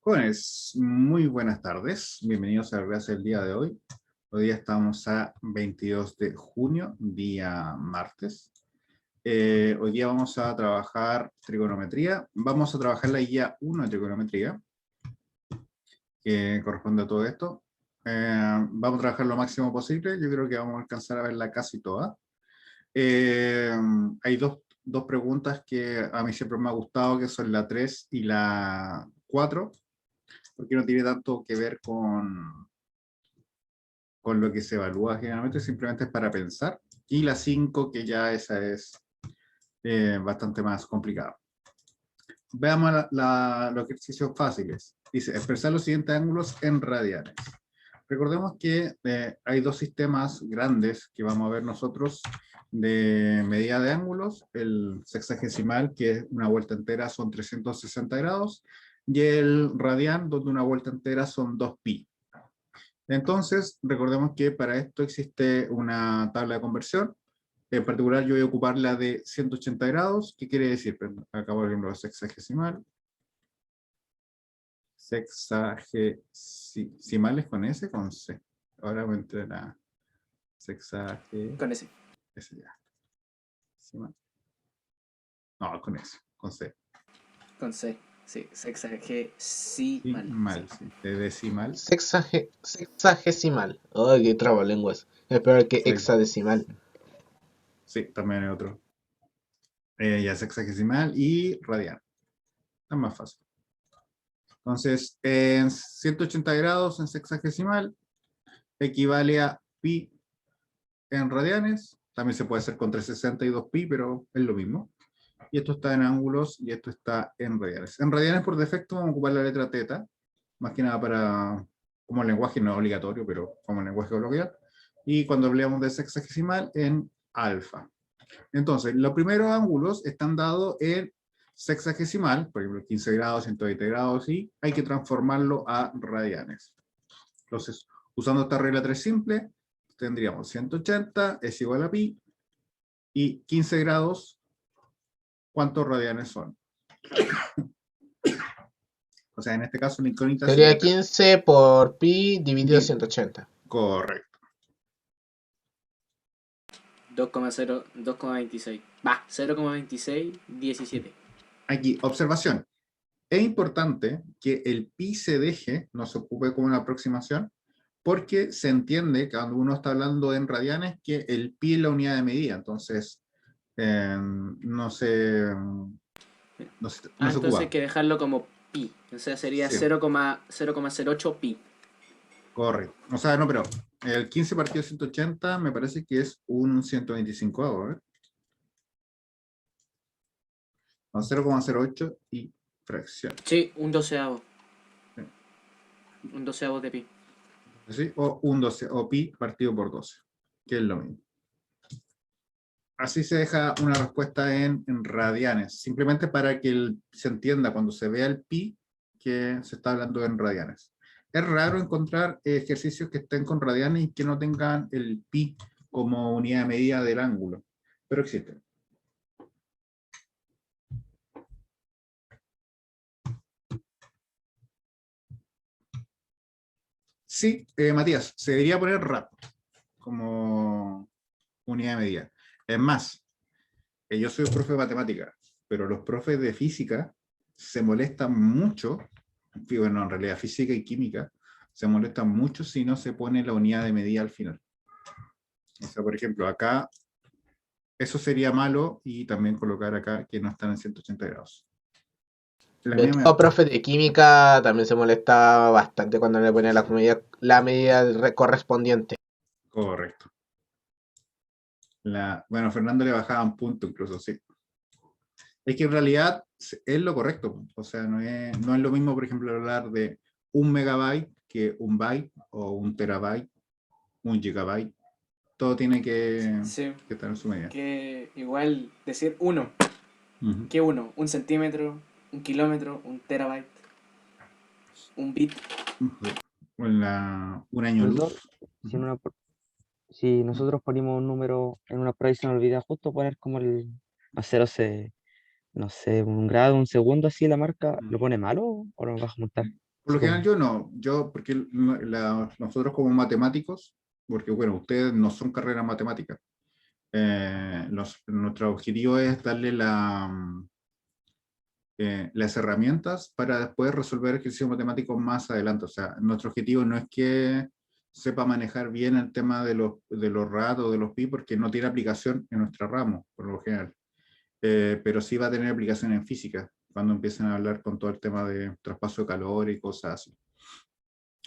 Jóvenes, muy buenas tardes. Bienvenidos a la clase del día de hoy. Hoy día estamos a 22 de junio, día martes. Hoy día vamos a trabajar trigonometría. Vamos a trabajar la guía 1 de trigonometría, que corresponde a todo esto. Vamos a trabajar lo máximo posible. Yo creo que vamos a alcanzar a verla casi toda. Hay dos preguntas que a mí siempre me ha gustado, que son la 3 y la 4. Porque no tiene tanto que ver con lo que se evalúa generalmente, simplemente es para pensar. Y la 5, que ya esa es bastante más complicada. Veamos los ejercicios fáciles. Dice, expresar los siguientes ángulos en radianes. Recordemos que hay dos sistemas grandes que vamos a ver nosotros de medida de ángulos. El sexagesimal, que es una vuelta entera, son 360 grados, y el radian, donde una vuelta entera son 2pi. Entonces, recordemos que para esto existe una tabla de conversión. En particular, yo voy a ocupar la de 180 grados. ¿Qué quiere decir? Acá, por ejemplo, sexagesimal. Sexagesimales con S, con C. Ahora voy a entrar a Con ese. S ya. No, con S, con C. Con C. Sí, sexagesimal. Sí. De decimal. Sexagesimal. Ay, qué trabalenguas. Es peor que hexadecimal. Sí, también hay otro. Ya sexagesimal y radian. Es más fácil. Entonces, en 180 grados en sexagesimal equivale a pi en radianes. También se puede hacer con 360 y 2pi, pero es lo mismo. Y esto está en ángulos y esto está en radianes. En radianes por defecto vamos a ocupar la letra teta, más que nada para, como lenguaje no obligatorio, pero como lenguaje coloquial. Y cuando hablamos de sexagesimal, en alfa. Entonces, los primeros ángulos están dados en sexagesimal, por ejemplo, 15 grados, 120 grados, y hay que transformarlo a radianes. Entonces, usando esta regla 3 simple, tendríamos 180 es igual a pi, y 15 grados, ¿cuántos radianes son? O sea, en este caso, la incógnita Sería 15 por pi dividido 180. Correcto. 2,26. Va, 0,2617. Aquí, observación. Es importante que el pi se deje, no se ocupe como una aproximación, porque se entiende que cuando uno está hablando en radianes que el pi es la unidad de medida, entonces no se Entonces hay ocupa. que dejarlo como pi. O sea, sería Sí, 0,08 pi. correcto. O sea, no, pero el 15 partido 180 me parece que es un 125avo, ¿eh? No, 0,08 y fracción. Sí, un doceavo. Sí. Un doceavo de pi. ¿Sí? O un 12, o pi partido por 12, que es lo mismo. Así se deja una respuesta en radianes, simplemente para que se entienda cuando se vea el pi que se está hablando en radianes. Es raro encontrar ejercicios que estén con radianes y que no tengan el pi como unidad de medida del ángulo, pero existen. Sí, Matías, se debería poner rad como unidad de medida. Es más, yo soy profe de matemática, pero los profes de física se molestan mucho, bueno, en realidad física y química, se molestan mucho si no se pone la unidad de medida al final. O sea, por ejemplo, acá, eso sería malo, y también colocar acá que no están en 180 grados. Todo profe de química también se molesta bastante cuando le pone la medida correspondiente. Correcto. Bueno, Fernando le bajaba un punto incluso, sí. Es que en realidad es lo correcto. O sea, no es lo mismo, por ejemplo, hablar de 1 megabyte que 1 byte, o 1 terabyte, 1 gigabyte. Todo tiene que estar en su medida. Que igual decir uno. ¿Qué uno? ¿Un centímetro? ¿Un kilómetro? ¿Un terabyte? ¿Un bit? Un año luz. Si nosotros ponemos un número en una prueba y se nos olvida justo poner como no sé, un grado, un segundo así la marca, ¿lo pone malo o lo vas a montar? Por lo Sí. general yo no, porque nosotros como matemáticos, porque bueno, ustedes no son carreras matemáticas, nuestro objetivo es darle las herramientas para después resolver ejercicios matemáticos más adelante. O sea, nuestro objetivo no es que sepa manejar bien el tema de los RAD o de los pi, porque no tiene aplicación en nuestro ramo, por lo general. Pero sí va a tener aplicación en física, cuando empiecen a hablar con todo el tema de traspaso de calor y cosas así.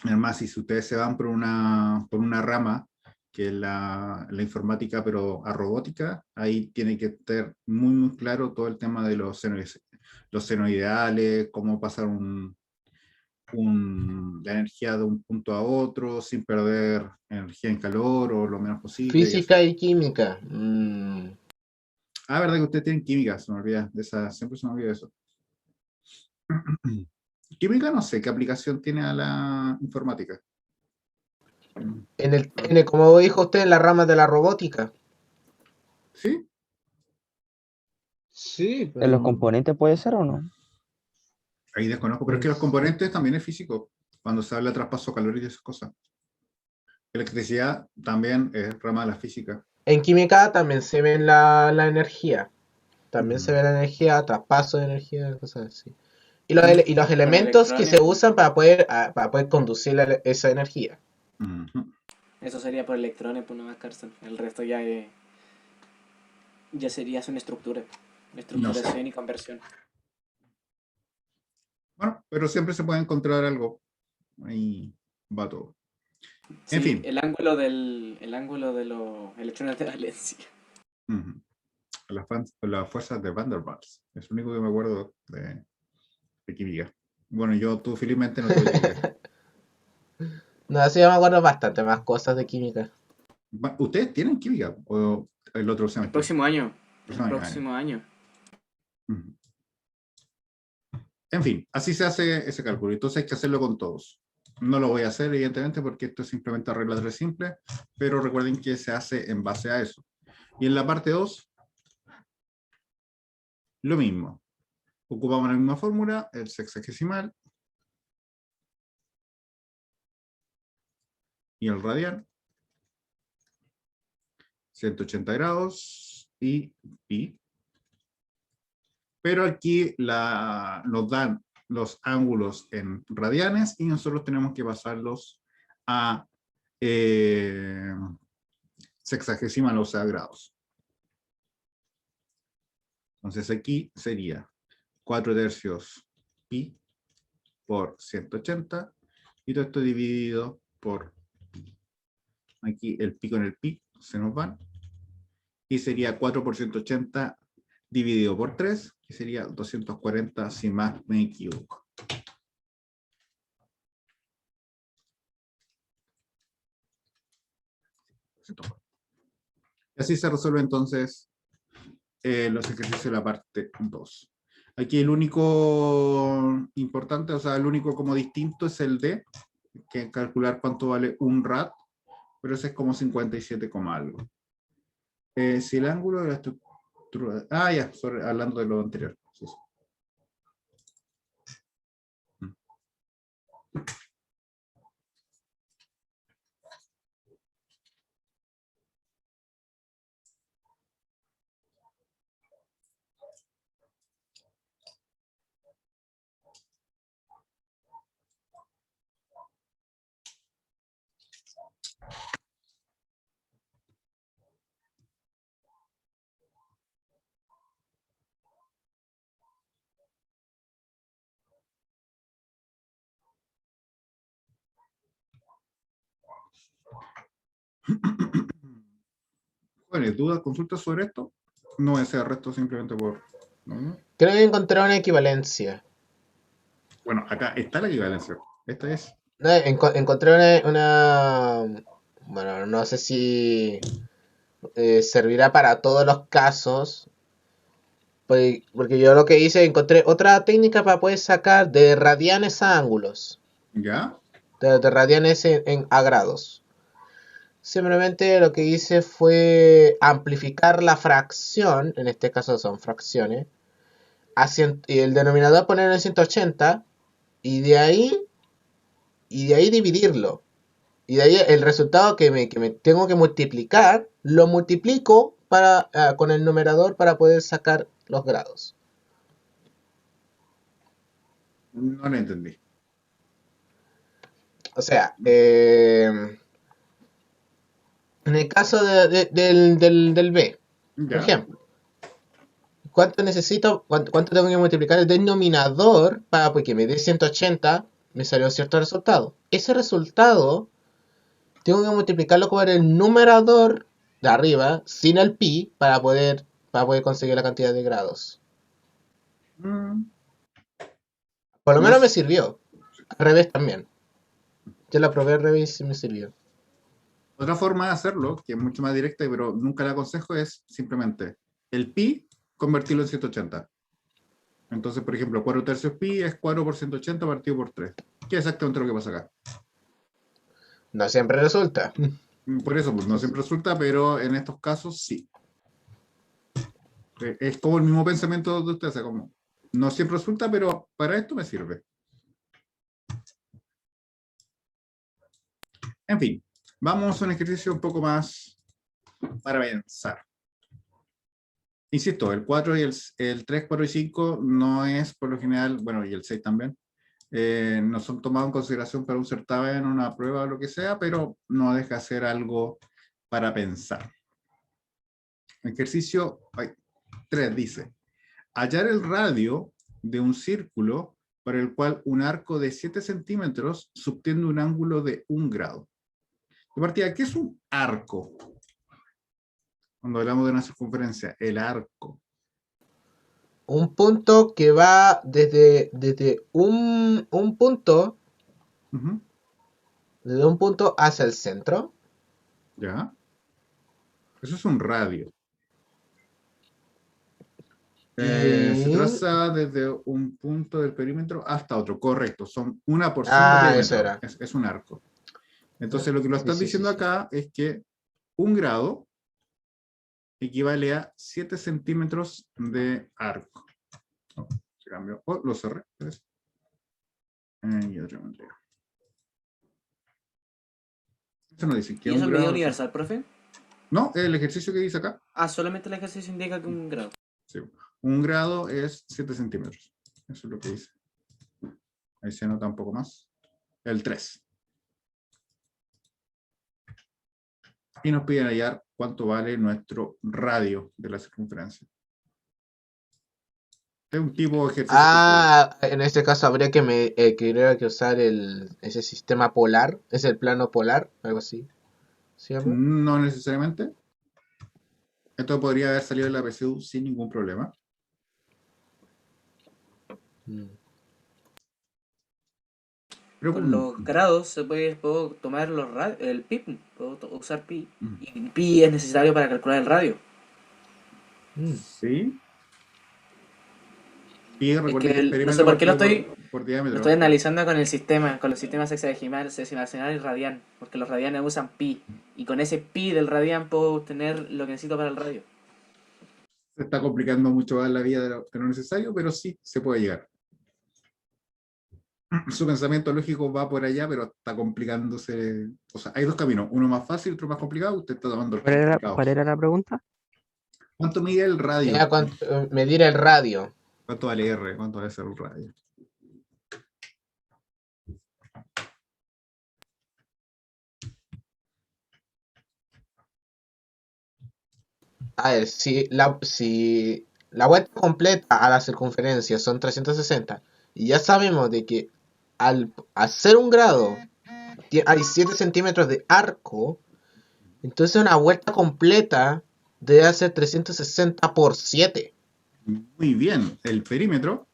Además, si ustedes se van por una rama, que es la informática, pero a robótica, ahí tiene que estar muy, muy claro todo el tema de los senoideales, cómo pasar la energía de un punto a otro sin perder energía en calor o lo menos posible. Y así. Física y química. Verdad que ustedes tienen química, se me olvida, siempre se me olvida eso. Química no sé qué aplicación tiene a la informática. Como dijo usted, en las ramas de la robótica. ¿Sí? Sí, ¿En los pero componentes puede ser o no? Ahí desconozco, pero es que los componentes también es físico, cuando se habla de traspaso calórico y esas cosas. Electricidad también es rama de la física. en química también se ve la energía. También se ve la energía, traspaso de energía, cosas así. Y los Con elementos que se electrones, usan para poder conducir esa energía. Ujú. eso sería por electrones, pues no más cárcel. El resto ya sería una estructura. No sé. Estructuración y conversión. Bueno, pero siempre se puede encontrar algo. Ahí va todo. Sí, En fin. el ángulo de los electrones de valencia. Ujú. Las fuerzas de Van der Waals. Es lo único que me acuerdo de química. Bueno, tú felizmente no tuve química. No, así yo me acuerdo bastante más cosas de química. ¿Ustedes tienen química? ¿O el otro El semestre? próximo año. El Próximo año, próximo año. Ujú. En fin, así se hace ese cálculo. Entonces hay que hacerlo con todos. No lo voy a hacer, evidentemente, porque esto es simplemente regla 3 simple, pero recuerden que se hace en base a eso. Y en la parte 2, lo mismo. Ocupamos la misma fórmula, el sexagesimal y el radian. 180 grados y pi. Pero aquí nos dan los ángulos en radianes y nosotros tenemos que pasarlos a sexagesimal, o sea, grados. Entonces aquí sería 4/3 pi por 180 y todo esto dividido por pi. Aquí el pi con el pi se nos van y sería 4 por 180 dividido por 3, que sería 240 si más me equivoco. Y así se resuelve entonces los ejercicios de la parte 2. Aquí el único importante, o sea, el único como distinto es el D, que es calcular cuánto vale un rad, pero ese es como 57, algo. Si el ángulo de la estructura... ya, hablando de lo anterior. Sí, sí. Bueno, ¿dudas, consultas sobre esto? No voy a hacer resto simplemente por... ¿no? Creo que encontré una equivalencia. Bueno, acá está la equivalencia. Esta es... No, encontré bueno, no sé si servirá para todos los casos. Porque yo lo que hice, encontré otra técnica para poder sacar de radianes a ángulos. ¿Ya? De radianes a grados. Simplemente lo que hice fue amplificar la fracción, en este caso son fracciones, y el denominador ponerlo en 180, y de ahí y de ahí dividirlo. Y de ahí el resultado que me tengo que multiplicar, lo multiplico con el numerador para poder sacar los grados. No lo entendí. O sea, en el caso del B, por Ya. ejemplo, ¿cuánto necesito? ¿Cuánto tengo que multiplicar el denominador para que me dé 180? Me salió cierto resultado. Ese resultado tengo que multiplicarlo por el numerador de arriba, sin el pi, para poder conseguir la cantidad de grados. Mm, Por lo no menos me es- sirvió. Al revés también. Yo la probé al revés y me sirvió. Otra forma de hacerlo, que es mucho más directa, pero nunca la aconsejo, es simplemente el pi, convertirlo en 180. Entonces, por ejemplo, 4 tercios pi es 4 por 180 partido por 3, que es exactamente lo que pasa acá. No siempre resulta. Por eso, pues no siempre resulta, pero en estos casos sí. Es como el mismo pensamiento de usted, o sea, como no siempre resulta, pero para esto me sirve. En fin, vamos a un ejercicio un poco más para pensar. Insisto, el 4 y el 3, 4 y 5 no es por lo general, bueno, y el 6 también, no son tomados en consideración para un certamen, una prueba o lo que sea, pero no deja de ser algo para pensar. Ejercicio 3 dice, hallar el radio de un círculo para el cual un arco de 7 centímetros subtiende un ángulo de 1 grado. De partida, ¿qué es un arco? Cuando hablamos de una circunferencia, el arco. Un punto que va desde Ujú. desde un punto hacia el centro. ¿Ya? Eso es un radio. Se Y... traza desde un punto del perímetro hasta otro. Correcto, son una porción de Ah, eso perímetro. era. Es un arco. Entonces, lo que lo Sí, están sí, sí, diciendo sí. acá es que 1 grado equivale a 7 centímetros de arco. Oh, se cambió. Oh, lo cerré. Y otro manera. Eso no dice que ¿Y es eso 1 es medida grado. universal, profe? No, el ejercicio que dice acá. Ah, solamente el ejercicio indica que 1 grado. Sí. 1 grado es 7 centímetros. Eso es lo que dice. Ahí se nota un poco más. El 3. Y nos piden hallar cuánto vale nuestro radio de la circunferencia. Es un tipo de ejercicio que se... Ah, en este caso habría que usar ese sistema polar. Es el plano polar, algo así. ¿Se llama? No necesariamente. Esto podría haber salido de la PSU sin ningún problema. Mm. Pero Con los grados puedo tomar el pi, puedo usar pi. Y pi es necesario para calcular el radio. Mm. sí. Y Es recuerde que es que no sé perímetro por qué lo partido estoy, por lo estoy diámetro. analizando con los sistemas hexadecimal y radian. Porque los radianes usan pi. Y con ese pi del radian puedo obtener lo que necesito para el radio. Se está complicando mucho más la vida de lo necesario, pero sí se puede llegar. Su pensamiento lógico va por allá, pero está complicándose. O sea, hay dos caminos, uno más fácil, otro más complicado. Usted está tomando el complicado. ¿Cuál era la pregunta? ¿Cuánto mide el radio? Era medir el radio. ¿Cuánto vale R? ¿Cuánto vale ser un radio? A ver, si la vuelta completa a la circunferencia son 360, y ya sabemos de que al hacer 1 grado hay 7 centímetros de arco, entonces una vuelta completa debe ser 360 por 7. Muy bien. El perímetro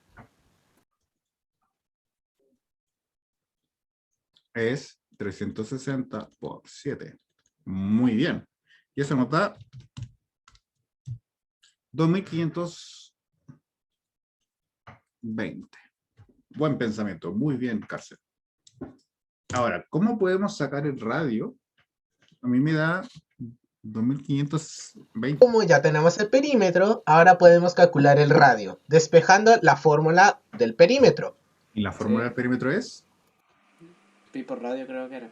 es 360 por 7. Muy bien. Y eso nos da 2520. Buen pensamiento. Muy bien, Cárcel. Ahora, ¿cómo podemos sacar el radio? A mí me da 2520. Como ya tenemos el perímetro, ahora podemos calcular el radio, despejando la fórmula del perímetro. ¿Y la fórmula del perímetro es? Pi por radio creo que era.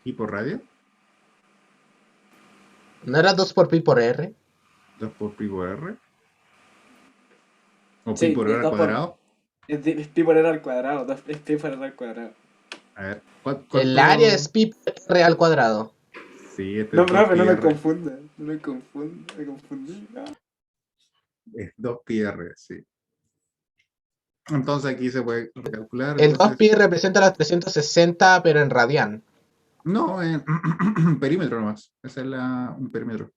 ¿Y por radio? ¿No era 2 por pi por r? 2 por pi por r. O pi Sí, por es r al 2 por... cuadrado. Es pi por r al cuadrado. Es pi por r al cuadrado. A ver, El área es pi por r al cuadrado. Sí, este No, es 2 profe, pi no me r. confunda. No me confunda. Me confundí. Ah. Es 2 pi r, sí. Entonces aquí se puede recalcular. El 2 Entonces, pi representa los 360, pero en radian. no, en perímetro nomás. Ese es un perímetro.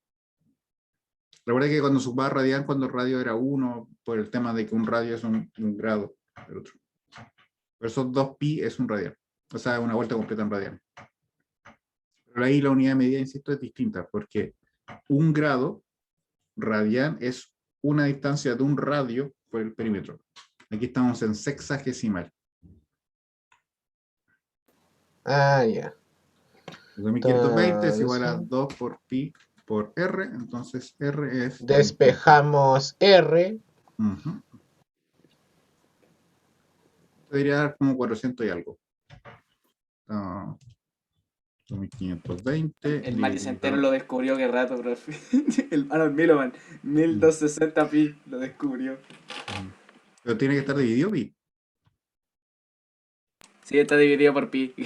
Recuerda que cuando se ocupaba radian, cuando el radio era 1, por el tema de que un radio es un grado del otro. Por eso 2 pi es un radian. O sea, una vuelta completa en radian. Pero ahí la unidad de medida, insisto, es distinta, porque un grado radian es una distancia de un radio por el perímetro. Aquí estamos en sexagesimal. Ah, ya. 2520 es igual a Entonces, 2 por pi por r, entonces r es... despejamos r. Ujú. Debería dar como 400 y algo. Ah, 2520. El Mati Centeno dividido- lo descubrió que rato, profe. No, el Miloman. 1260 pi lo descubrió. Pero tiene que estar dividido pi. Sí, está dividido por pi. Y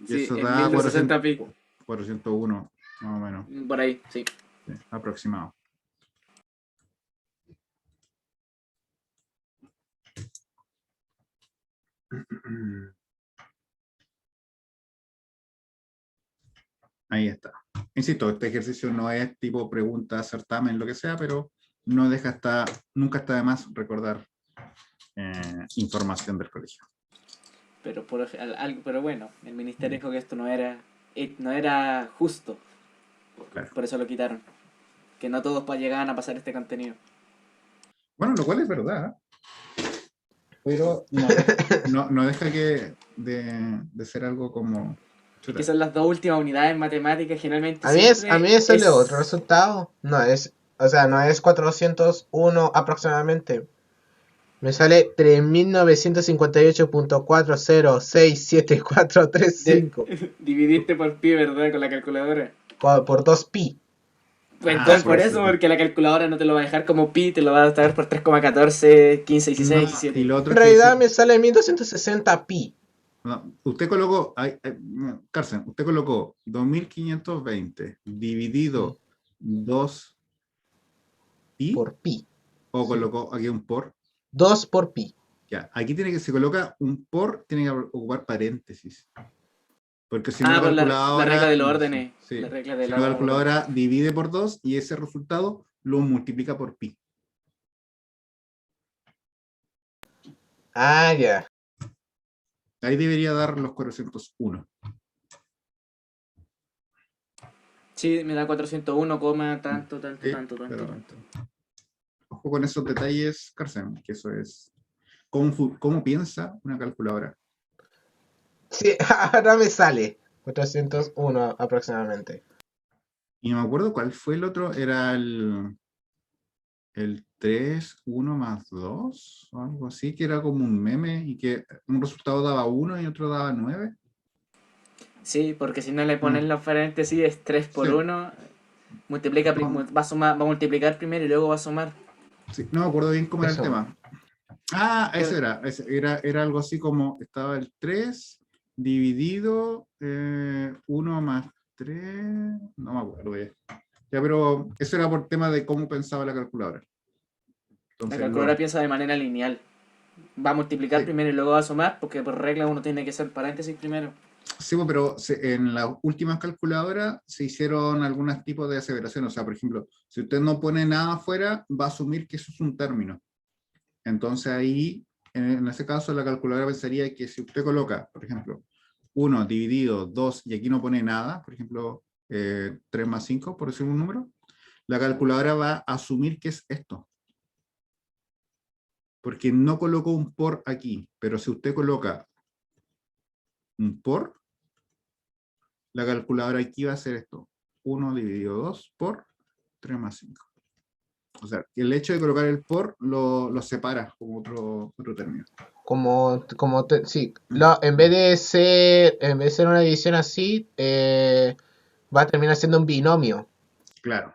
Sí, eso en da 1260 pi. 401, más o menos. Por ahí, sí. Sí, aproximado. Ahí está. Insisto, este ejercicio no es tipo pregunta, certamen, lo que sea, pero no deja nunca está de más recordar información del colegio. Pero bueno, el ministerio dijo que esto no era justo. Claro. Por eso lo quitaron. Que no todos llegaban a pasar este contenido. Bueno, lo cual es verdad. Pero no deja de ser algo como... Es que son las dos últimas unidades en matemáticas, generalmente A mí me sale otro resultado. No es, o sea, no es 401 aproximadamente. Me sale 3958.40674435 Dividiste por pi, ¿verdad? Con la calculadora. por 2 pi. Pues Ah, entonces por por eso. eso, porque la calculadora no te lo va a dejar como pi, te lo va a dar por 3,14, 15, 16, No, 17. y lo otro En es que realidad me sale 1260 pi. no, usted colocó, Carsten, usted colocó 2520 dividido 2 pi, Por pi. o Sí. colocó aquí un por. 2 por pi. Ya, aquí se coloca un por, tiene que ocupar paréntesis. Porque si no Ah, la por la calculadora... regla de los órdenes. Sí, La regla si de no los la órdenes. calculadora divide por 2 y ese resultado lo multiplica por pi. Ah, ya. Ahí debería dar los 401. Sí, me da 401, tanto. Sí, pero ojo con esos detalles, Carsten, que eso es... ¿Cómo piensa una calculadora? Sí, ahora me sale 401 aproximadamente. Y no me acuerdo cuál fue el otro, era el 3, 1 más 2, o algo así, que era como un meme y que un resultado daba 1 y otro daba 9. Sí, porque si no le ponen los paréntesis es 3 por Sí. 1. Multiplica, No. va a multiplicar primero y luego va a sumar. Sí, no me acuerdo bien cómo era el Eso. tema. Ah, eso era algo así como, estaba el 3 dividido 1 más 3, no me acuerdo bien. Ya, pero eso era por tema de cómo pensaba la calculadora. La Entonces, calculadora piensa de manera lineal. Va a multiplicar Sí. primero y luego va a sumar, porque por regla uno tiene que hacer paréntesis primero. Sí, pues, pero en las últimas calculadoras se hicieron algunos tipos de aseveraciones. O sea, por ejemplo, si usted no pone nada afuera, va a asumir que eso es un término. Entonces ahí, en ese caso, la calculadora pensaría que si usted coloca, por ejemplo, 1 dividido 2 y aquí no pone nada, por ejemplo, 3 más 5, por decir un número, la calculadora va a asumir que es esto. Porque no colocó un por aquí, pero si usted coloca un por, la calculadora aquí va a hacer esto. 1 dividido 2 por 3 más 5. O sea, el hecho de colocar el por lo separa como otro término. Sí, en vez de ser una división así, va a terminar siendo un binomio. Claro.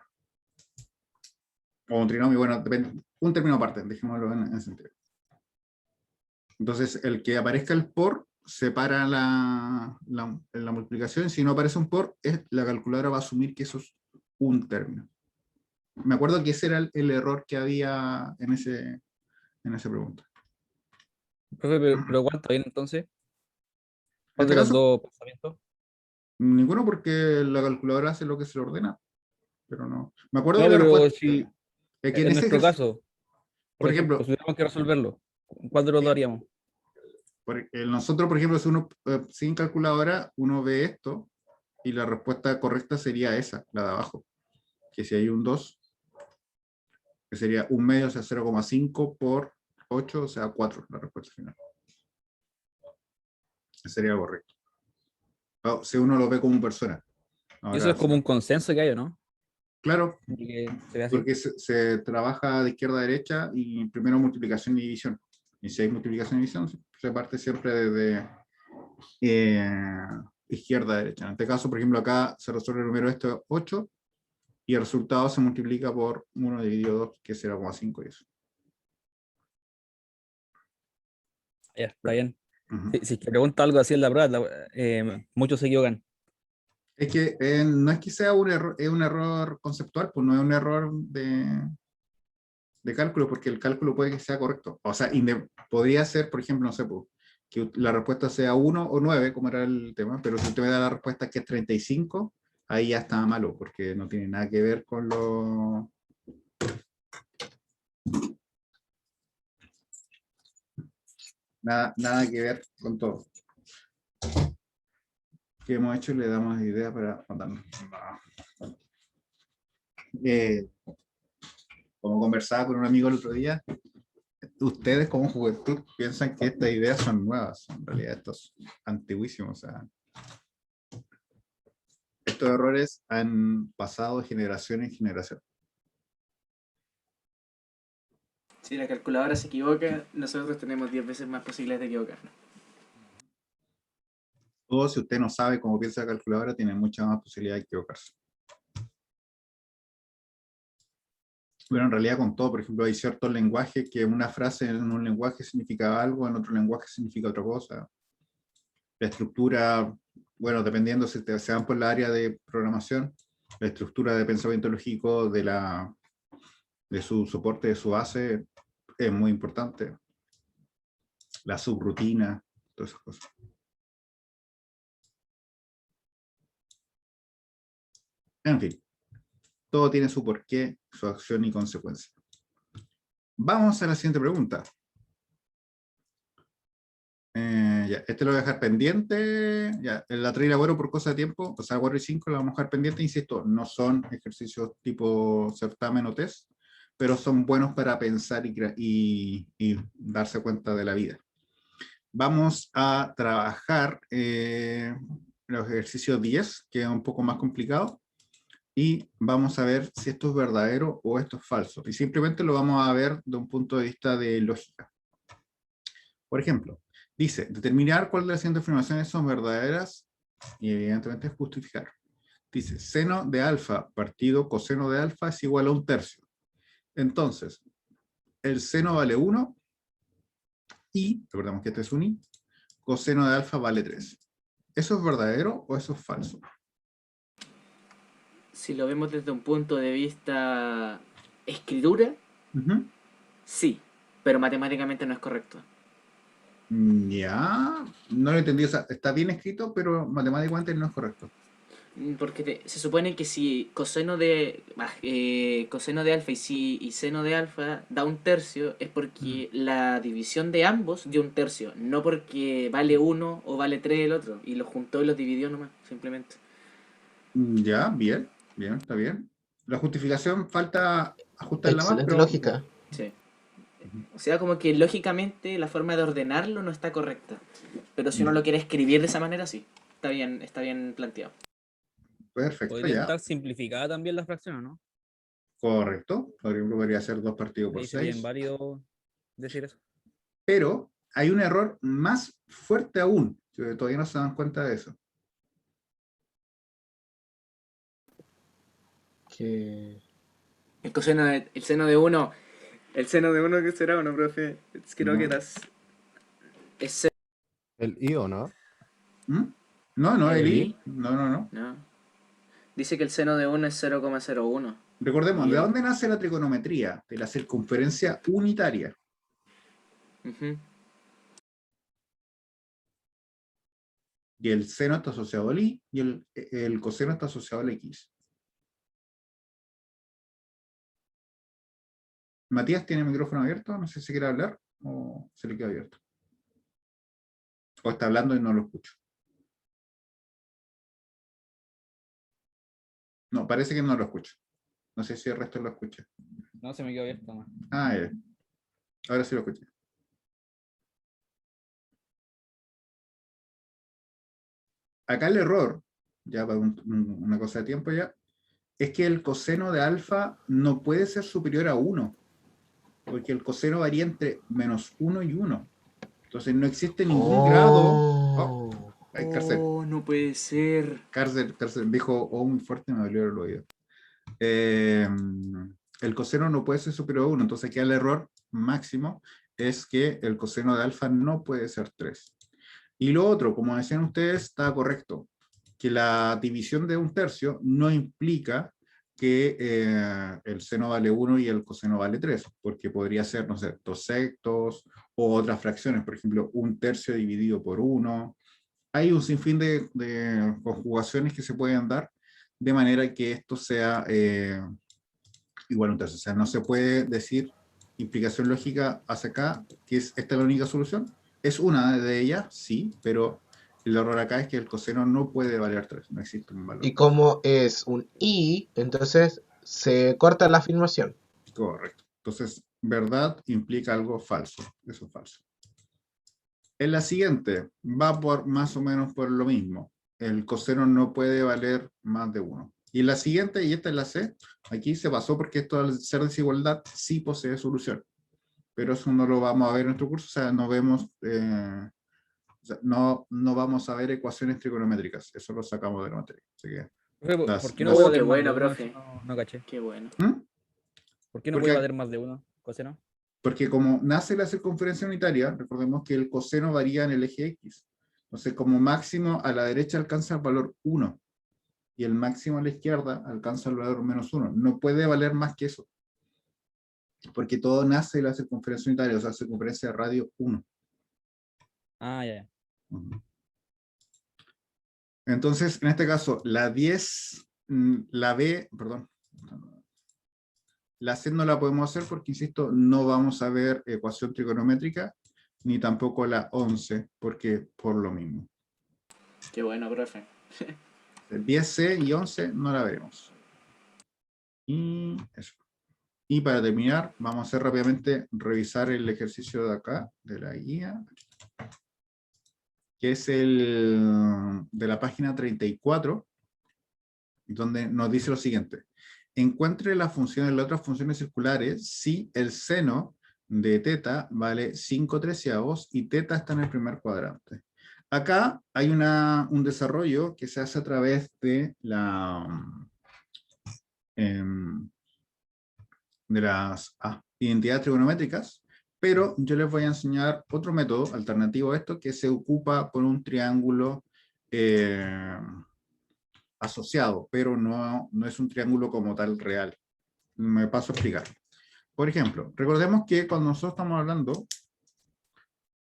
O un trinomio, bueno, depende, un término aparte, dejémoslo en ese sentido. Entonces, el que aparezca el por separa la multiplicación. Si no aparece un por, la calculadora va a asumir que eso es un término. Me acuerdo que ese era el error que había en esa pregunta. Profe, pero ¿cuál está bien entonces? En ¿Cuál este de los caso, dos pensamientos? ninguno, porque la calculadora hace lo que se le ordena, pero no. Me acuerdo No, que la pero respuesta si es que en en ese nuestro ejercicio, caso, por por ejemplo, ejemplo, si tuviéramos que resolverlo, ¿cuál de los dos haríamos? nosotros, por ejemplo, si uno sin calculadora, uno ve esto y la respuesta correcta sería esa, la de abajo. Que si hay un 2, que sería 1/2, o sea, 0,5 por 8, o sea, 4, la respuesta final. Ese sería lo correcto. Si uno lo ve como persona. Y eso Ahora, es como un consenso que hay, ¿no? claro, De que se ve así. porque se trabaja de izquierda a derecha y primero multiplicación y división. Y si hay multiplicación y división, se parte siempre desde izquierda a derecha. En este caso, por ejemplo, acá se resuelve el número 8 y el resultado se multiplica por 1 dividido 2, que es 0,5 y eso. Ya, está bien. Ujú. Si te pregunta algo así en la prueba, muchos se equivocan. Es que no es que sea un error, es un error conceptual, pues no es un error de cálculo, porque el cálculo puede que sea correcto. O sea, podría ser, por ejemplo, no sé, pues, que la respuesta sea 1 o 9, como era el tema, pero si usted me da la respuesta que es 35, ahí ya está malo, porque no tiene nada que ver con lo... Nada que ver con todo que hemos hecho y le damos idea para mandarnos. Como conversaba con un amigo el otro día, ustedes como juventud piensan que estas ideas son nuevas. En realidad, estos antiguísimos. O sea, estos errores han pasado de generación en generación. Si la calculadora se equivoca, nosotros tenemos 10 veces más posibilidades de equivocarnos. O si usted no sabe cómo piensa la calculadora, tiene mucha más posibilidad de equivocarse. Bueno, en realidad con todo, por ejemplo, hay ciertos lenguajes que una frase en un lenguaje significa algo, en otro lenguaje significa otra cosa. La estructura, bueno, dependiendo si se van por la área de programación, la estructura de pensamiento lógico de su soporte, de su base, es muy importante. La subrutina, todas esas cosas. En fin, todo tiene su porqué, su acción y consecuencia. Vamos a la siguiente pregunta. Ya, este lo voy a dejar pendiente. Ya, la 3 y la por cosa de tiempo, o sea, 4 y 5 la vamos a dejar pendiente. Insisto, no son ejercicios tipo certamen o test, pero son buenos para pensar y darse cuenta de la vida. Vamos a trabajar los ejercicios 10, que es un poco más complicado, y vamos a ver si esto es verdadero o esto es falso. Y simplemente lo vamos a ver de un punto de vista de lógica. Por ejemplo, dice, determinar cuál de las siguientes afirmaciones son verdaderas y evidentemente justificar. Dice, seno de alfa partido coseno de alfa es igual a 1/3. Entonces, el seno vale 1 y, recordemos que este es un i, coseno de alfa vale 3. ¿Eso es verdadero o eso es falso? Si lo vemos desde un punto de vista escritura, Ujú. sí, pero matemáticamente no es correcto. Ya, no lo entendí, o sea, está bien escrito, pero matemáticamente no es correcto. Porque se supone que si coseno de alfa y seno de alfa da 1/3, es porque la división de ambos dio 1/3, no porque vale 1 o vale 3 el otro, y los juntó y los dividió nomás, simplemente. Ya, bien, bien, está bien. La justificación falta ajustarla más, Excelente pero lógica. Sí. O sea, como que lógicamente la forma de ordenarlo no está correcta. Pero si uno lo quiere escribir de esa manera, sí. Está bien planteado. perfecto, Podría ya. estar simplificada también la fracción, ¿o no? Correcto. Por ejemplo, podría ser 2 partido por Ahí sería 6. inválido decir eso. Pero hay un error más fuerte aún, que todavía no se dan cuenta de eso. Que... El seno de 1. El seno de 1, ¿qué será, no, profe? Creo que No. es El I o no. ¿Mm? No, ¿El el I? I. No. No. Dice que el seno de 1 es 0,01. Recordemos, Y ¿de el- dónde nace la trigonometría? De la circunferencia unitaria. Ujú. Y el seno está asociado al I y el coseno está asociado al X. Matías tiene el micrófono abierto, no sé si quiere hablar o se le queda abierto. O está hablando y no lo escucho. No, parece que no lo escucho. No sé si el resto lo escucha. No, se me quedó abierto nomás. Ah, ya. Ahora sí lo escuché. Acá el error, ya para una cosa de tiempo ya, es que el coseno de alfa no puede ser superior a 1, porque el coseno varía entre -1 y 1. Entonces no existe ningún grado. Oh, hay cárcel. Oh, no puede ser. Cárcel, dijo oh muy fuerte, me dolió el oído. El coseno no puede ser superior a 1, entonces aquí el error máximo es que el coseno de alfa no puede ser 3. Y lo otro, como decían ustedes, está correcto, que la división de 1/3 no implica que el seno vale 1 y el coseno vale 3, porque podría ser, no sé, 2 sextos o otras fracciones, por ejemplo, 1/3 dividido por 1. Hay un sinfín de conjugaciones que se pueden dar de manera que esto sea igual a 1/3. O sea, no se puede decir implicación lógica hacia acá, que es esta la única solución. Es una de ellas, sí, pero el error acá es que el coseno no puede valer 3, no existe un valor. Y como es un I, entonces se corta la afirmación. Correcto. Entonces, verdad implica algo falso. Eso es falso. En la siguiente, va por más o menos por lo mismo. El coseno no puede valer más de 1. Y en la siguiente, y esta es la C, aquí se pasó porque esto al ser desigualdad sí posee solución. Pero eso no lo vamos a ver en nuestro curso, o sea, no vemos, o sea, no vamos a ver ecuaciones trigonométricas, eso lo sacamos de la materia. Así que, Profe, las- ¿por qué no las- puede Oh, qué valer más de bueno, uno? profe. Eso no caché. Qué bueno. ¿Mm? ¿Por qué no Porque puede valer más de uno? ¿Coseno? Porque como nace la circunferencia unitaria, recordemos que el coseno varía en el eje X. Entonces, como máximo a la derecha alcanza el valor 1 y el máximo a la izquierda alcanza el valor -1. No puede valer más que eso. Porque todo nace de la circunferencia unitaria, o sea, circunferencia de radio 1. Ah, ya. Ujú. Entonces, en este caso, la 10, la B, perdón, la C no la podemos hacer porque, insisto, no vamos a ver ecuación trigonométrica, ni tampoco la 11, porque por lo mismo. Qué bueno, profe. 10C y 11 no la veremos. Y eso. Y para terminar, vamos a hacer rápidamente revisar el ejercicio de acá, de la guía, que es el de la página 34, donde nos dice lo siguiente. Encuentre las funciones, las otras funciones circulares, si el seno de teta vale 5/13 y teta está en el primer cuadrante. Acá hay un desarrollo que se hace a través de de las identidades trigonométricas, pero yo les voy a enseñar otro método alternativo a esto que se ocupa por un triángulo asociado, pero no es un triángulo como tal real. Me paso a explicar. Por ejemplo, recordemos que cuando nosotros estamos hablando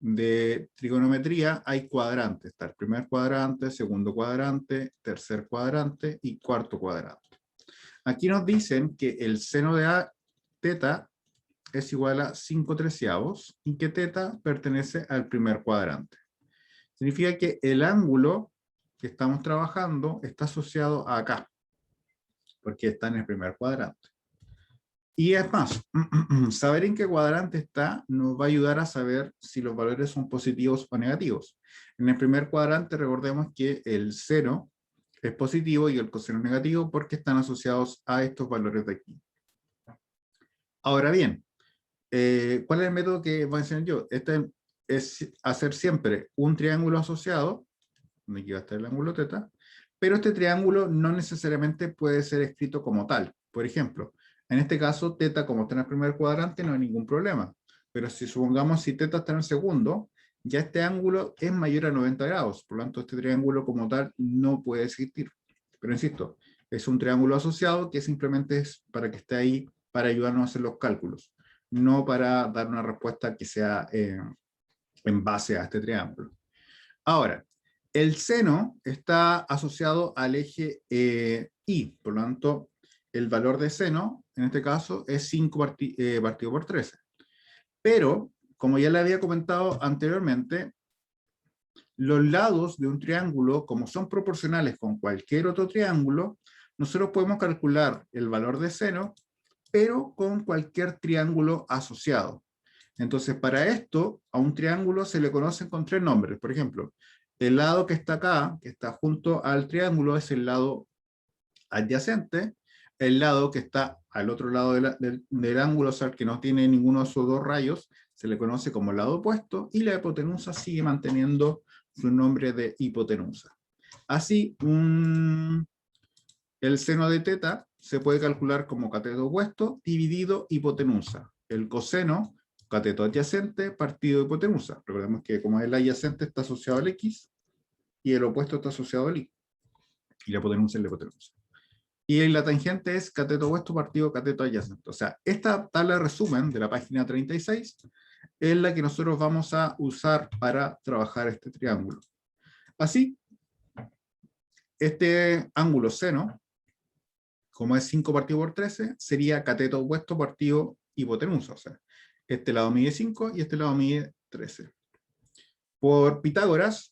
de trigonometría hay cuadrantes. Está el primer cuadrante, segundo cuadrante, tercer cuadrante y cuarto cuadrante. Aquí nos dicen que el seno de teta es igual a 5/13 y que teta pertenece al primer cuadrante. Significa que el ángulo que estamos trabajando está asociado a acá, porque está en el primer cuadrante. Y es más, saber en qué cuadrante está nos va a ayudar a saber si los valores son positivos o negativos. En el primer cuadrante recordemos que el seno es positivo y el coseno es negativo porque están asociados a estos valores de aquí. Ahora bien, ¿cuál es el método que voy a enseñar yo? es hacer siempre un triángulo asociado, donde aquí va a estar el ángulo teta, pero este triángulo no necesariamente puede ser escrito como tal. Por ejemplo, en este caso, teta, como está en el primer cuadrante, no hay ningún problema. Pero si supongamos si teta está en el segundo, ya este ángulo es mayor a 90 grados. Por lo tanto, este triángulo como tal no puede existir. Pero insisto, es un triángulo asociado que simplemente es para que esté ahí para ayudarnos a hacer los cálculos, no para dar una respuesta que sea en base a este triángulo. Ahora, el seno está asociado al eje Y, por lo tanto, el valor de seno, en este caso, es 5 partido por 13. Pero, como ya le había comentado anteriormente, los lados de un triángulo, como son proporcionales con cualquier otro triángulo, nosotros podemos calcular el valor de seno, pero con cualquier triángulo asociado. Entonces, para esto, a un triángulo se le conocen con 3 nombres. Por ejemplo, el lado que está acá, que está junto al triángulo, es el lado adyacente. El lado que está al otro lado del ángulo, o sea, el que no tiene ninguno de esos dos rayos, se le conoce como el lado opuesto, y la hipotenusa sigue manteniendo su nombre de hipotenusa. Así, el seno de teta se puede calcular como cateto opuesto dividido hipotenusa. El coseno, cateto adyacente partido hipotenusa. Recordemos que como el adyacente está asociado al X y el opuesto está asociado al Y. Y la hipotenusa es la hipotenusa. Y la tangente es cateto opuesto partido cateto adyacente. O sea, esta tabla de resumen de la página 36 es la que nosotros vamos a usar para trabajar este triángulo. Así, este ángulo seno, como es 5 partido por 13, sería cateto opuesto partido hipotenusa. O sea, este lado mide 5 y este lado mide 13. Por Pitágoras,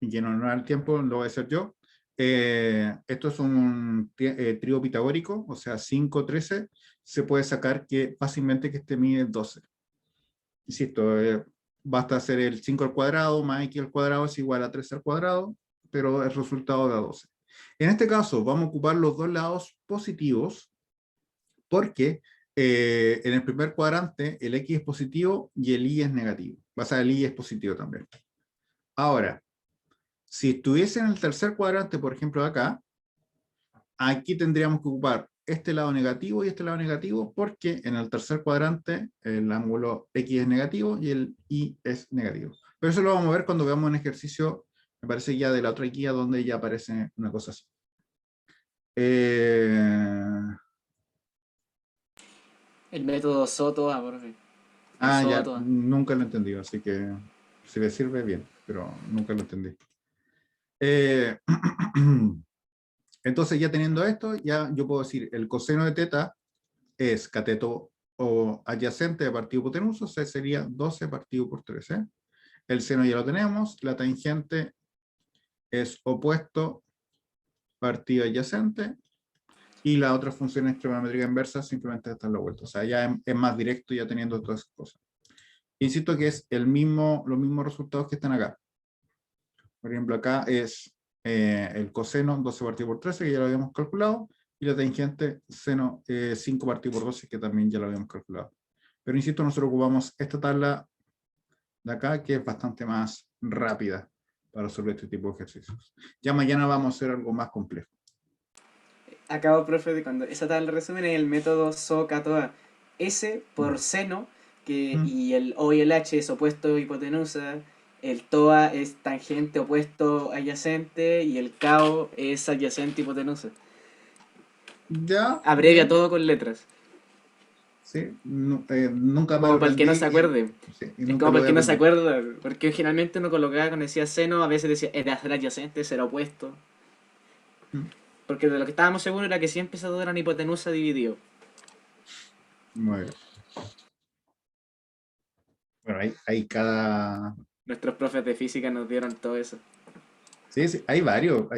y que no da el tiempo, lo voy a hacer yo, esto es un trío pitagórico, o sea, 5, 13, se puede sacar que fácilmente que este mide 12. Insisto, basta hacer el 5 al cuadrado más x al cuadrado es igual a 13 al cuadrado, pero el resultado da 12. En este caso, vamos a ocupar los dos lados positivos, porque en el primer cuadrante el x es positivo y el y es negativo. O sea, el y es positivo también. Ahora, si estuviese en el tercer cuadrante, por ejemplo, de acá, aquí tendríamos que ocupar este lado negativo y este lado negativo, porque en el tercer cuadrante el ángulo x es negativo y el y es negativo. Pero eso lo vamos a ver cuando veamos un ejercicio, me parece ya de la otra guía, donde ya aparece una cosa así. El método Soto, profe. Ya, Soto. nunca lo he entendido, así que si le sirve bien, pero nunca lo entendí. Entonces, ya teniendo esto, ya yo puedo decir el coseno de teta es cateto o adyacente de partido hipotenusa, o sea, sería 12 partido por 13. El seno ya lo tenemos, la tangente es opuesto partido adyacente, y la otra función es trigonometría inversa, simplemente está en la vuelta. O sea, ya es más directo ya teniendo todas esas cosas. Insisto que es los mismos resultados que están acá. Por ejemplo, acá es el coseno 12 partido por 13, que ya lo habíamos calculado, y la tangente seno 5 partido por 12, que también ya lo habíamos calculado. Pero insisto, nosotros ocupamos esta tabla de acá, que es bastante más rápida para resolver este tipo de ejercicios. Ya mañana vamos a hacer algo más complejo. Acabo, profe, de cuando esa tabla de resumen es el método SOHCAHTOA. S por seno, y el O y el H es opuesto hipotenusa, el TOA es tangente opuesto adyacente, y el CAO es adyacente hipotenusa. Ya. Abrevia todo con letras. Sí, nunca me Como lo para el que no aprendí se acuerde. sí, y Es nunca como lo para el voy que a no se aprender. acuerda. Porque generalmente uno colocaba cuando decía seno, a veces decía era adyacente, será opuesto. Mm. Porque de lo que estábamos seguros era que siempre esas dos eran hipotenusa dividido. Muy bien. Bueno, hay cada... Nuestros profes de física nos dieron todo eso. Sí, sí, hay varios.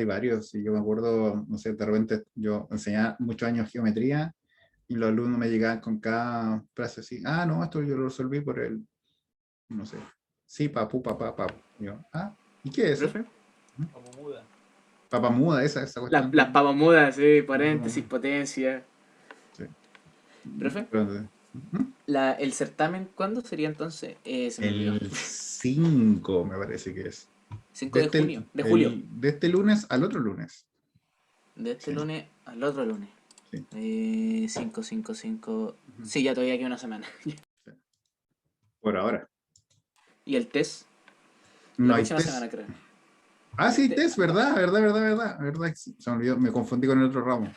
Sí, yo me acuerdo, no sé, de repente yo enseñaba muchos años geometría y los alumnos me llegaban con cada frase así, no, esto yo lo resolví por el, no sé, sí, papu, papá, papu. Yo, ¿y qué es eso? ¿Profe? Papa muda, esa Las cuestión. papas mudas, sí, paréntesis, potencia. Sí. ¿Profe? Pero, Ujú. El certamen, ¿cuándo sería entonces? Se me olvidó. El 5 me parece que es. 5 de junio, de julio. De este lunes al otro lunes. De este Sí, lunes al otro lunes. sí. 5, 5, 5. Ujú. Sí, ya todavía queda una semana. Por ahora. ¿Y el test? No La hay próxima semana, test. creo. Ah, sí, Este, test, ¿verdad? ¿Verdad? Sí, se me olvidó, me confundí con el otro ramo.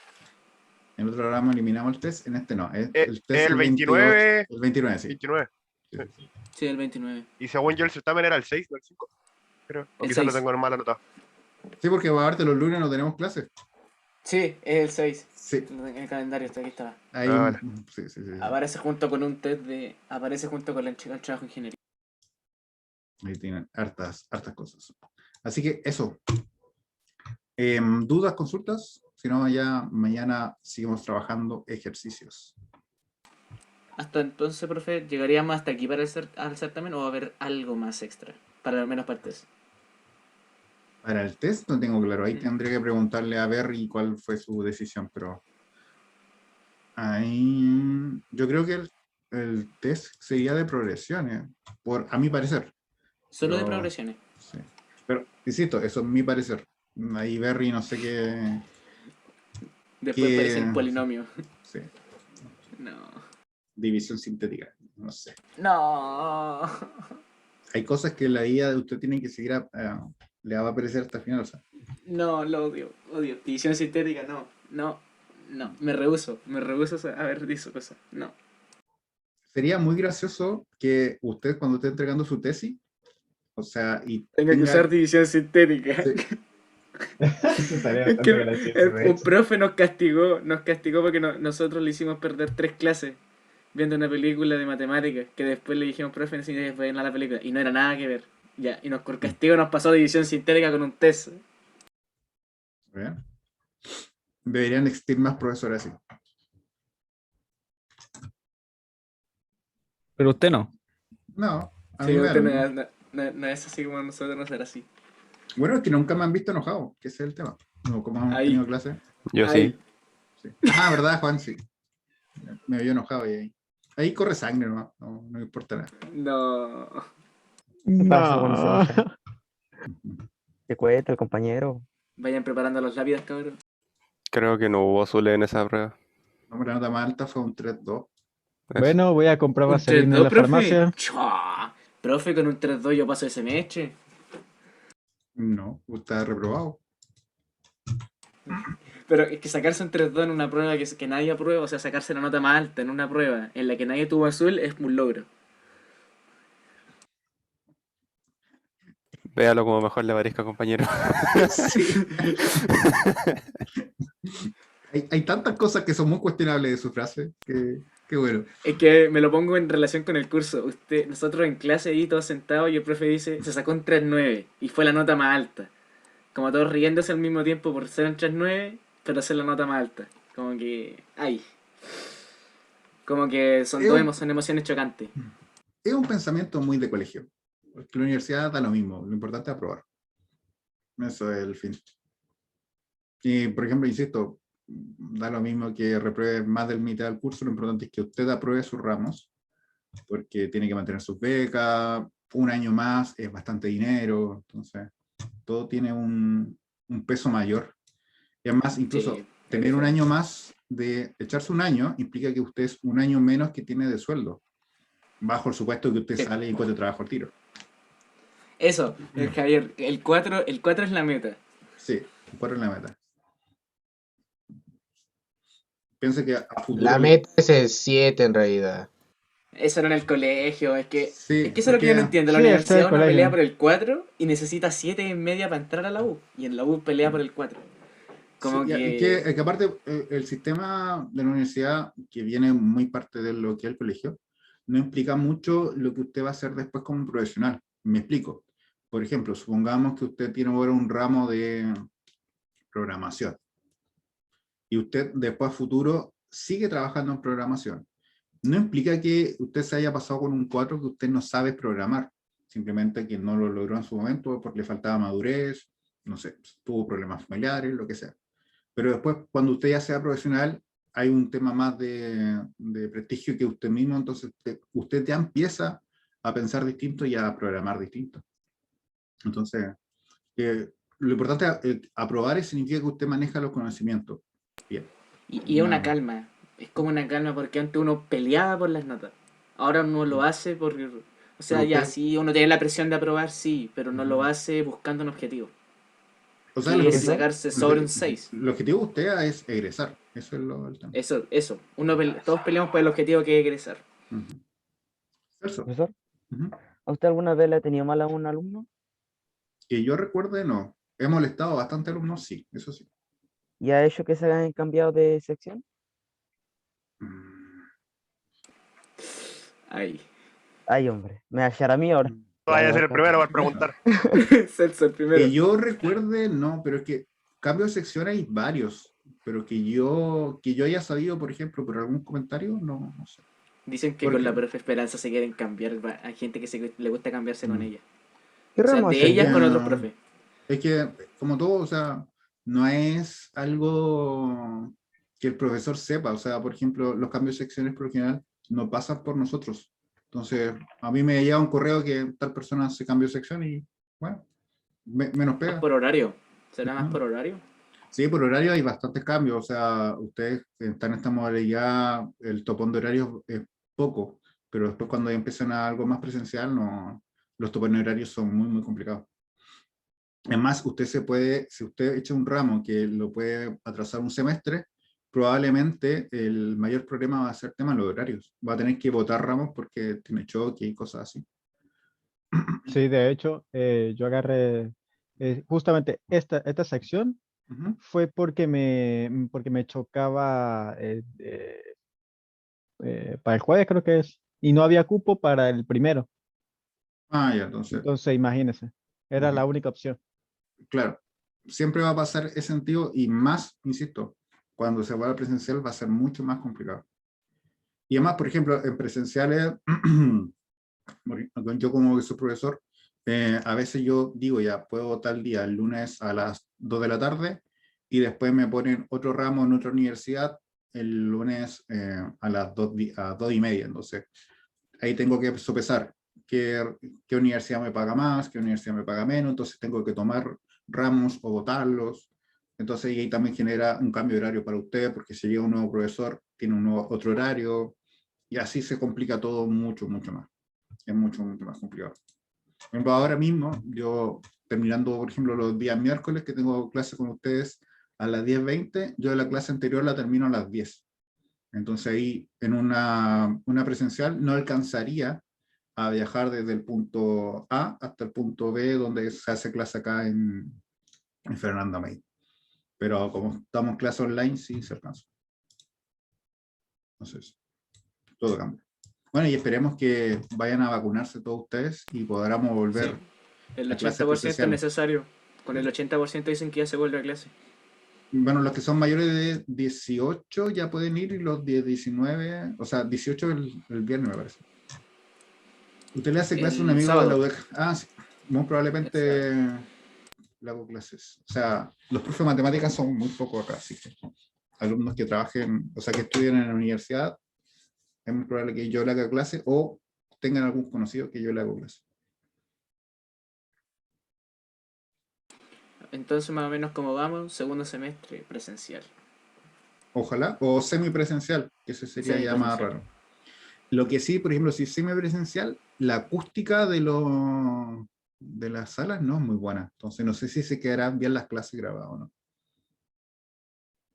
En el otro ramo eliminamos el test, en este no. El test El el 28, 29, el 29, sí. 29. Sí, Sí. sí, sí. sí, el 29. Y según yo el certamen era el 6, no el 5, creo. O El quizás lo 6. tengo en mala nota. Sí, porque aparte los lunes no tenemos clases. Sí, es el 6. Sí, En el calendario, aquí estaba. ahí, Ah, vale. sí, sí, sí, sí. Aparece junto con un test de. Aparece junto con el trabajo de ingeniería. Ahí tienen hartas cosas. Así que eso. ¿Dudas, consultas? Si no, ya mañana seguimos trabajando ejercicios. Hasta entonces, profe, ¿llegaríamos hasta aquí para al certamen o va a haber algo más extra? Para al menos partes. Para el test no tengo claro. Ahí Mm. tendría que preguntarle a Berry cuál fue su decisión, pero ahí yo creo que el test sería de progresiones, a mi parecer. Solo de Pero, progresiones. sí. Pero, insisto, eso es mi parecer. Ahí Berry no sé Después puede qué, ser polinomio. sí, No. división sintética, no sé. No. Hay cosas que la IA de usted tiene que seguir, le va a aparecer hasta el final, o sea. No, lo odio. Odio. División sintética, no. No. No. Me rehuso. Me rehuso a ver dicho cosas. No. Sería muy gracioso que usted, cuando esté entregando su tesis, o sea, y Tengo que usar tenga, división sintética. sí, Estaría Es que bastante gracioso, de un hecho. profe nos castigó porque nosotros le hicimos perder 3 clases viendo una película de matemáticas, que después le dijimos, profe, necesitamos ver la película, y no era nada que ver. Ya, y nos por castigo nos pasó división sintética con un test. ¿vean? Deberían existir más profesores así. Pero usted no. No, a mí Sí, me da lo usted mismo. no es así como nosotros, no será así. Bueno, es que nunca me han visto enojado, que ese es el tema. No, como hemos Ahí, tenido clase. Yo ahí. sí. Sí. Ah, ¿verdad, Juan? Sí. Me vio enojado y ahí corre sangre, no me importa nada. No. ¿Qué pasa cuando se enoja? Ujú. ¿Te cuesta el compañero? Vayan preparando las lápidas, cabrón. Creo que no hubo azul en esa prueba. No, la nota más alta fue un 3-2. Eso. Bueno, voy a comprar ¿Un vaselina 3-2, en la profe? farmacia. Chua. Profe, con un 3-2 yo paso el semestre. No, está reprobado. Pero es que sacarse un 3-2 en una prueba que nadie aprueba, o sea, sacarse la nota más alta en una prueba en la que nadie tuvo azul es un logro. Véalo como mejor le parezca, compañero. Sí. Hay tantas cosas que son muy cuestionables de su frase que bueno. Es que me lo pongo en relación con el curso. Nosotros en clase ahí todos sentados y el profe dice, se sacó un 3-9 y fue la nota más alta. Como todos riéndose al mismo tiempo por ser un 3-9, pero ser la nota más alta. Como que, ay, como que son Es dos un, son emociones chocantes. es un pensamiento muy de colegio. Porque la universidad da lo mismo. Lo importante es aprobar. Eso es el fin. Y, por ejemplo, insisto, da lo mismo que repruebe más del mitad del curso. Lo importante es que usted apruebe sus ramos, porque tiene que mantener sus becas. Un año más es bastante dinero. Entonces, todo tiene un peso mayor. Y además, Sí, incluso es tener un año diferente. más de echarse un año implica que usted es un año menos que tiene de sueldo, bajo el supuesto que usted Sí. sale y encuentre trabajo al tiro. Eso, Javier, el 4 es la meta. Sí, cuatro en la meta. Piense que a futuro. La meta es el 7 en realidad. Eso era en el colegio, es Sí, que eso es es lo que yo no que entiendo. La Sí, está el universidad uno pelea colegio. por el 4 y necesita 7,5 para entrar a la U. Y en la U pelea por el 4. sí, Como es que aparte el sistema de la universidad, que viene muy parte de lo que es el colegio, no implica mucho lo que usted va a hacer después como profesional. Me explico. Por ejemplo, supongamos que usted tiene ahora un ramo de programación y usted después a futuro sigue trabajando en programación. No implica que usted se haya pasado con un 4 que usted no sabe programar, simplemente que no lo logró en su momento porque le faltaba madurez, no sé, tuvo problemas familiares, lo que sea. Pero después, cuando usted ya sea profesional, hay un tema más de prestigio que usted mismo, entonces usted ya empieza a pensar distinto y a programar distinto. Entonces, lo importante es aprobar y significa que usted maneja los conocimientos. Bien. Y es una Nada más. calma. Es como una calma porque antes uno peleaba por las notas. Ahora uno lo hace porque... O sea, Pero ya, usted- sí, uno tiene la presión de aprobar, sí, pero no lo Ujú. hace buscando un objetivo. O sea, Que es objetivo- sacarse sobre un 6. el objetivo de usted es egresar. Eso es el tema. Eso. Todos peleamos por el objetivo que es egresar. Ujú. Eso. Profesor, Ujú. ¿a usted alguna vez le ha tenido mal a un alumno? Que yo recuerde, no. He molestado bastante alumnos, sí, eso sí. ¿Y ha hecho que se hayan cambiado de sección? Mm, Ahí. Ay, hombre, me va a echar a mí ahora. mm. Vaya a ser el primero para preguntar. Celso el primero. Que yo recuerde, no, pero es que cambio de sección hay varios, pero que yo haya sabido, por ejemplo, por algún comentario, no, no sé. Dicen que ¿Por con qué? la profe Esperanza se quieren cambiar. Hay gente que le gusta cambiarse con Mm. ella. ¿Qué O sea, ramo de es ese? ellas con Ya. otros profes. Es que, como todo, o sea, no es algo que el profesor sepa, o sea, por ejemplo, los cambios de secciones por lo general no pasan por nosotros. Entonces, a mí me llega un correo que tal persona se cambió de sección y, bueno, menos Más pega. por horario. ¿Será más Ujú. por horario? Sí, por horario hay bastantes cambios, o sea, ustedes están en esta modalidad, el topón de horarios es poco, pero después cuando ya empiezan a algo más presencial, no, los topones de horarios son muy, muy complicados. Además, si usted echa un ramo que lo puede atrasar un semestre, probablemente el mayor problema va a ser tema de los horarios. Va a tener que votar ramos porque tiene choque y cosas así. Sí, de hecho, yo agarré justamente esta sección Ujú. fue porque me chocaba para el jueves, creo que es, y no había cupo para el primero. Ah, ya, entonces, Entonces, imagínese, era ujú. la única opción. Claro, siempre va a pasar ese sentido y más, insisto, cuando se vuelva presencial va a ser mucho más complicado. Y además, por ejemplo, en presenciales, yo como soy profesor, a veces yo digo ya, puedo tal día, el lunes a las 2 de la tarde, y después me ponen otro ramo en otra universidad el lunes a las 2:30. Entonces, ahí tengo que sopesar qué universidad me paga más, qué universidad me paga menos, entonces tengo que tomar ramos o votarlos. Entonces, y ahí también genera un cambio de horario para usted, porque si llega un nuevo profesor, tiene otro horario, y así se complica todo mucho, mucho más. Es mucho, mucho más complicado. Por ejemplo, ahora mismo, yo terminando, por ejemplo, los días miércoles que tengo clase con ustedes a las 10:20, yo la clase anterior la termino a las 10. Entonces ahí en una presencial no alcanzaría a viajar desde el punto A hasta el punto B donde se hace clase acá en Fernanda May. Pero como estamos clase online, sí se alcanza. Entonces, todo cambia. Bueno, y esperemos que vayan a vacunarse todos ustedes y podamos volver Sí. El a clases 80% es presenciales. necesario. Con el 80% dicen que ya se vuelve a clase. Bueno, los que son mayores de 18 ya pueden ir y los de 19, o sea, 18 el viernes me parece. Usted le hace clase a un El amigo de la sábado. UDEC. Ah, sí. Muy probablemente le hago clases. O sea, los profes de matemáticas son muy pocos acá, así que alumnos que trabajen, o sea, que estudien en la universidad, es muy probable que yo le haga clase o tengan algún conocido que yo le haga clase. Entonces, más o menos como vamos, segundo semestre presencial. Ojalá, o semipresencial, que ese sería ya más Semipresencial. raro. Lo que sí, por ejemplo, si es semipresencial, la acústica de las salas no es muy buena. Entonces no sé si se quedarán bien las clases grabadas o no.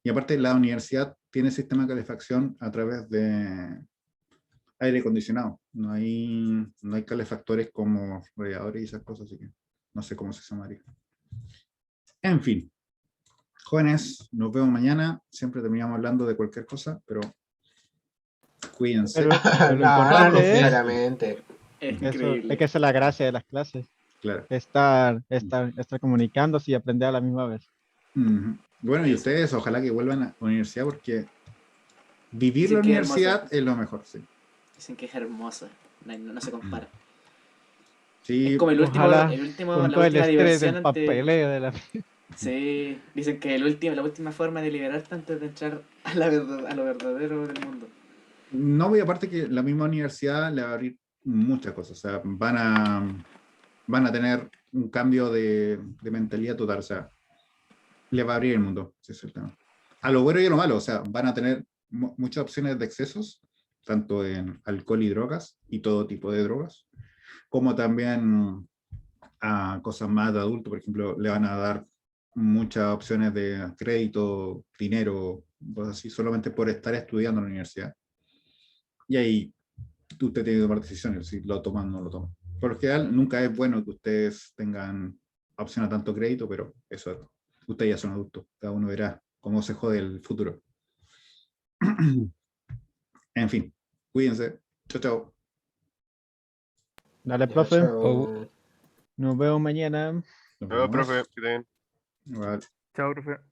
Y aparte la universidad tiene sistema de calefacción a través de aire acondicionado. No hay calefactores como radiadores y esas cosas, así que no sé cómo se llamaría. En fin, jóvenes, nos vemos mañana. Siempre terminamos hablando de cualquier cosa, pero cuídense. Pero lo No, no importante es, necesariamente. Es eso, es increíble. que esa es la gracia de las clases, Claro. estar comunicándose y aprender a la misma vez. Ujú. Bueno, y Eso. ustedes ojalá que vuelvan a la universidad porque vivir Dicen la que es universidad hermosa. es lo mejor, sí. Dicen que es hermosa. No se compara. Es Sí, como Ojalá la con todo el última estrés diversión del antes. papeleo de la... Sí, dicen que la última forma de liberarte antes de entrar a, a lo verdadero del mundo. No, y aparte que la misma universidad le va a abrir muchas cosas. O sea, van a tener un cambio de mentalidad total. O sea, le va a abrir el mundo. Ese es el tema. A lo bueno y a lo malo. O sea, van a tener muchas opciones de excesos, tanto en alcohol y drogas y todo tipo de drogas, como también a cosas más de adulto. Por ejemplo, le van a dar muchas opciones de crédito, dinero, cosas así, solamente por estar estudiando en la universidad. Y ahí usted tiene que tomar decisiones, si lo toman o no lo toman. Por lo general, nunca es bueno que ustedes tengan opción a tanto crédito, pero eso, ustedes ya son adultos, cada uno verá cómo se jode el futuro. En fin, cuídense. Chao, chao. Dale, Ya, profe. chao. Nos vemos mañana. Nos Luego, vemos. profe, que estén bien. Igual. Chao, profe.